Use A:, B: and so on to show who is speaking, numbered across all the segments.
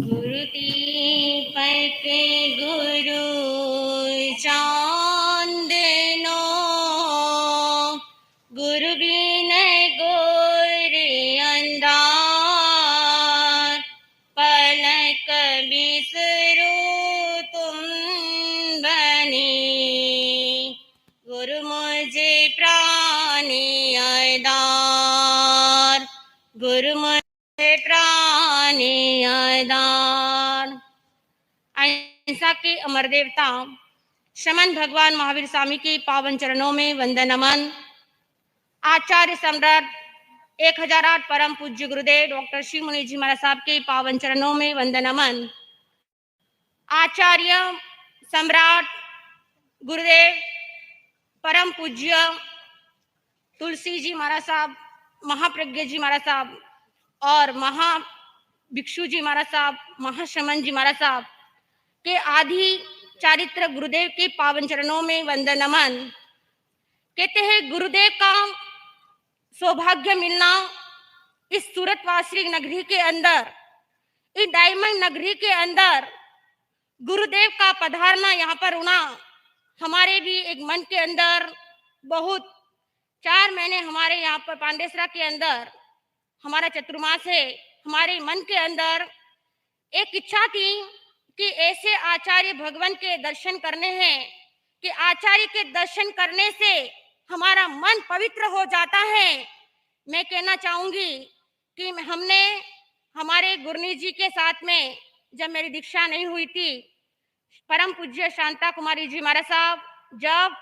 A: गुरुदीपक गुरु चांदनो, गुरु बिन गुर अंधार। पलक बिसरो तुम बने, गुरु मुझे प्राणी आधार। गुरु मुझे प्राणी आधार। अहिंसा के अमर देवता शमन भगवान महावीर स्वामी के पावन चरणों में वंदन नमन। आचार्य सम्राट 1008 परम पूज्य गुरुदेव डॉक्टर श्री मुनि जी महाराज साहब के पावन चरणों में वंदन नमन। आचार्य सम्राट गुरुदेव परम पूज्य तुलसी जी महाराज साहब, महाप्रज्ञ जी महाराज साहब और महा भिक्षु जी महाराज साहब, महाश्रमण जी महाराज साहब के आदि चारित्र गुरुदेव के पावन चरणों में वंदन नमन। कहते हैं गुरुदेव का सौभाग्य मिलना इस सूरतवासी नगरी के अंदर, इस डायमंड नगरी के अंदर गुरुदेव का पधारना, यहाँ पर होना हमारे भी एक मन के अंदर बहुत 4 महीने हमारे यहाँ पर पांडेसरा के अंदर हमारा चतुर्मास है। हमारे मन के अंदर एक इच्छा थी कि ऐसे आचार्य भगवान के दर्शन करने हैं कि आचार्य के दर्शन करने से हमारा मन पवित्र हो जाता है। मैं कहना चाहूंगी कि हमने हमारे गुरुनी जी के साथ में जब मेरी दीक्षा नहीं हुई थी, परम पूज्य शांता कुमारी जी महाराज साहब जब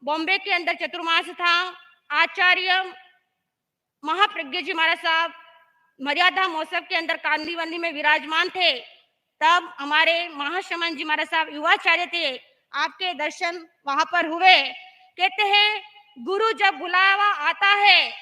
A: बॉम्बे के अंदर चतुर्मास था, आचार्य महाप्रज्ञ जी महाराज साहब मर्यादा महोत्सव के अंदर कांदीवंदी में विराजमान थे, तब हमारे महाश्रमण जी महाराज साहब युवाचार्य थे, आपके दर्शन वहां पर हुए। कहते हैं गुरु जब बुलावा आता है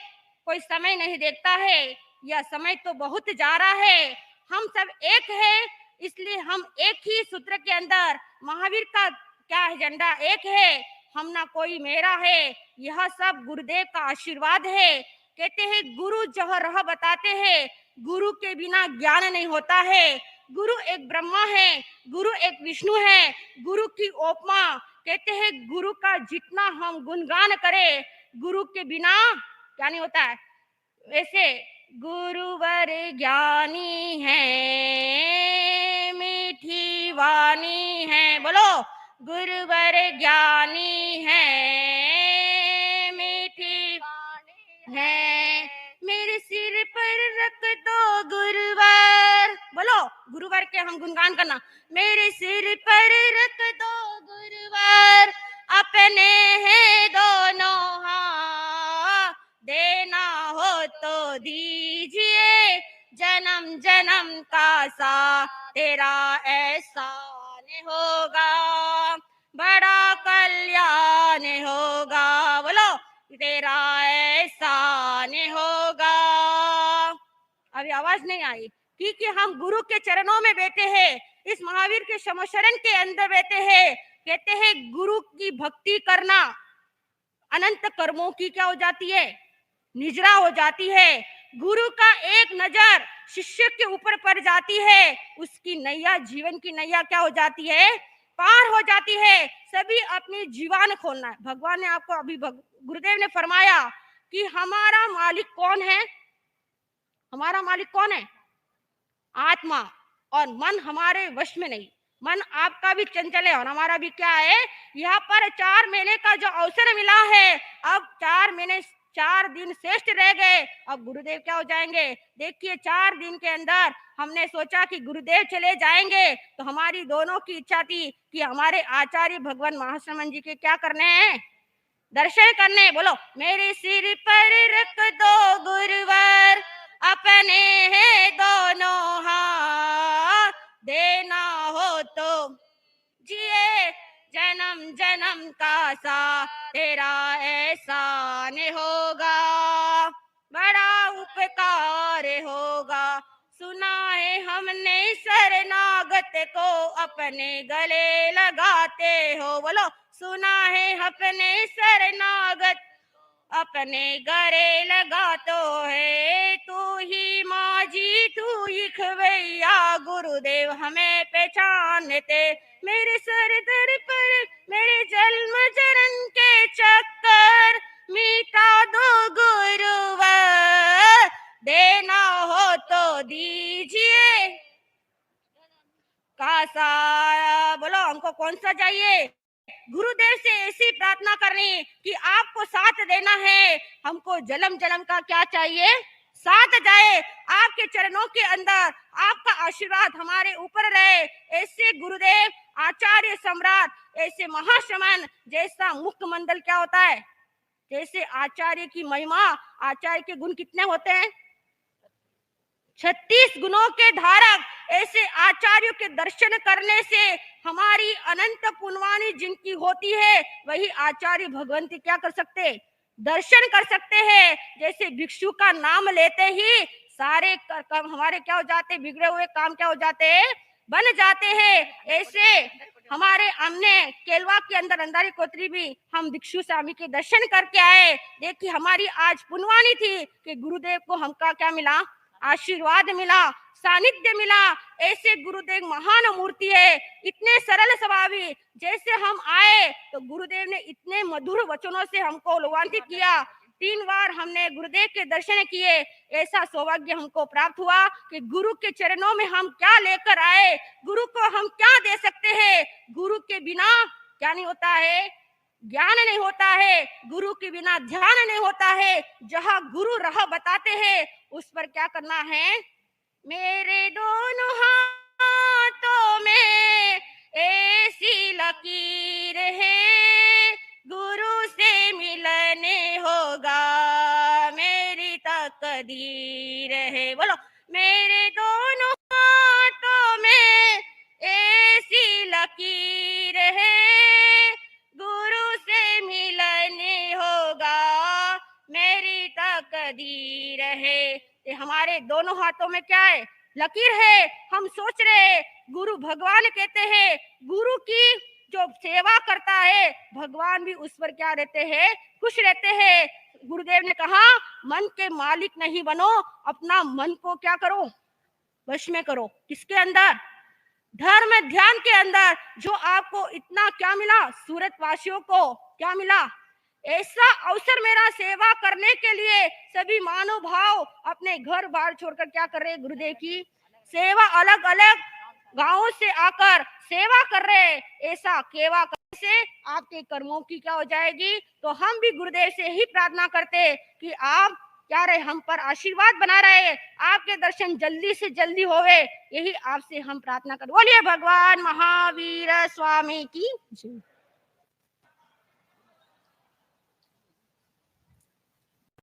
A: कोई समय नहीं देखता है, यह समय तो बहुत जा रहा है, हम सब एक है, इसलिए हम एक ही सूत्र के अंदर महावीर का क्या एजेंडा एक है, हम ना कोई मेरा है, यह सब गुरुदेव का आशीर्वाद है। कहते हैं गुरु जो राह बताते हैं, गुरु के बिना ज्ञान नहीं होता है। गुरु एक ब्रह्मा है, गुरु एक विष्णु है, गुरु की उपमा। कहते हैं गुरु का जितना हम गुणगान करें, गुरु के बिना क्या नहीं होता है। वैसे गुरुवर ज्ञानी है, मीठी वाणी है, बोलो गुरुवर ज्ञानी है, मीठी वाणी है, मेरे सिर पर रख दो गुरुवर, बोलो गुरुवर के हम गुणगान करना। मेरे सिर पर रख दो गुरुवर, अपने हैं दोनों हाथ, देना हो तो दीजिए, जन्म जन्म का सा तेरा एहसान होगा, बड़ा कल्याण होगा, बोलो तेरा एहसान होगा। अभी आवाज नहीं आई क्योंकि हम गुरु के चरणों में बैठे हैं, इस महावीर के समशरण के अंदर बैठे हैं। कहते हैं गुरु की भक्ति करना अनंत कर्मों की क्या हो जाती है, निजरा हो जाती है। गुरु का एक नजर शिष्य के ऊपर पड़ जाती है, उसकी नैया, जीवन की नैया क्या हो जाती है, पार हो जाती है। सभी अपनी जीवान खोलना है। भगवान ने आपको अभी गुरुदेव ने फरमाया कि हमारा मालिक कौन है, हमारा मालिक कौन है, आत्मा, और मन हमारे वश में नहीं। मन आपका भी चंचल है और हमारा भी क्या है। यहाँ पर 4 महीने का जो अवसर मिला है, अब 4 महीने 4 दिन श्रेष्ठ रह गए, अब गुरुदेव क्या हो जाएंगे। देखिए 4 दिन के अंदर हमने सोचा कि गुरुदेव चले जाएंगे, तो हमारी दोनों की इच्छा थी कि हमारे आचार्य भगवान महाश्रमण जी के क्या करने हैं, दर्शन करने। बोलो मेरे सिर पर रख दो गुरुवर, अपने हैं दोनों हाथ, देना हो तो जिए, जन्म जन्म का सा तेरा एहसान होगा, बड़ा उपकार होगा। सुना है हमने शरणागत को अपने गले लगाते हो, बोलो सुना है अपने शरणागत अपने गले लगा तो है, तू ही माझी तू इखवैया गुरुदेव हमें पहचानते। मेरे सर दर पर मेरे जन्म जन्म के चक्कर मिटा दो गुरुवर, देना हो तो दीजिए। कासा बोलो हमको कौन सा चाहिए? गुरुदेव से ऐसी प्रार्थना करनी कि आपको साथ देना है। हमको जन्म जन्म का क्या चाहिए? साथ जाए। आपके चरणों के अंदर आपका आशीर्वाद हमारे ऊपर रहे। ऐसे गुरुदेव, आचार्य सम्राट, ऐसे महाशमन जैसा मुखमंडल क्या होता है? जैसे आचार्य की महिमा, आचार्य के गुण कितने होते हैं? 36 गुणों के धारक ऐसे आचार्यों के दर्शन करने से हमारी अनंत पुण्यवानी जिनकी होती है, वही आचार्य भगवंती क्या कर सकते? दर्शन कर सकते हैं। जैसे भिक्षु का नाम लेते ही सारे काम हमारे क्या हो जाते? बिगड़े हुए काम क्या हो जाते हैं? बन जाते हैं। ऐसे हमारे हमने केलवा के अंदर अंधारी कोतरी भी हम भिक्षु स्वामी के दर्शन करके आए। देखिए हमारी आज पुण्यवानी थी कि गुरुदेव को हमका क्या मिला? आशीर्वाद मिला, सानिध्य मिला। ऐसे गुरुदेव महान मूर्ति है, इतने सरल स्वभावी। जैसे हम आए तो गुरुदेव ने इतने मधुर वचनों से हमको लोकांकित किया। 3 बार हमने गुरुदेव के दर्शन किए। ऐसा सौभाग्य हमको प्राप्त हुआ कि गुरु के चरणों में हम क्या लेकर आए, गुरु को हम क्या दे सकते हैं। गुरु के बिना क्या नहीं होता है? ज्ञान नहीं होता है। गुरु के बिना ध्यान नहीं होता है। जहाँ गुरु राह बताते हैं उस पर क्या करना है? मेरे दोनों हाथों में ऐसी लकीर है, गुरु से मिलने होगा मेरी तकदीर है। बोलो मेरे दोनों हाथों में ऐसी लकीर है, गुरु से मिलने होगा मेरी तकदीर है। ये हमारे दोनों हाथों में क्या है? लकीर है। हम सोच रहे गुरु भगवान कहते हैं, गुरु की जो सेवा करता है भगवान भी उस पर क्या रहते हैं? खुश रहते हैं। गुरुदेव ने कहा मन के मालिक नहीं बनो, अपना मन को क्या करो? वश में करो। किसके अंदर? धर्म ध्यान के अंदर। जो आपको इतना क्या मिला? सूरत वासियों को क्या मिला? ऐसा अवसर मेरा सेवा करने के लिए। सभी मानव भाव अपने घर बार छोड़कर क्या कर रहे हैं? गुरुदेव की सेवा, अलग अलग गांवों से आकर सेवा कर रहे हैं। ऐसा सेवा करने से आपके कर्मों की क्या हो जाएगी? तो हम भी गुरुदेव से ही प्रार्थना करते हैं कि आप क्या रहे, हम पर आशीर्वाद बना रहे, आपके दर्शन जल्दी से जल्दी होवे। यही आपसे हम प्रार्थना कर। बोलिए भगवान महावीर स्वामी की जय।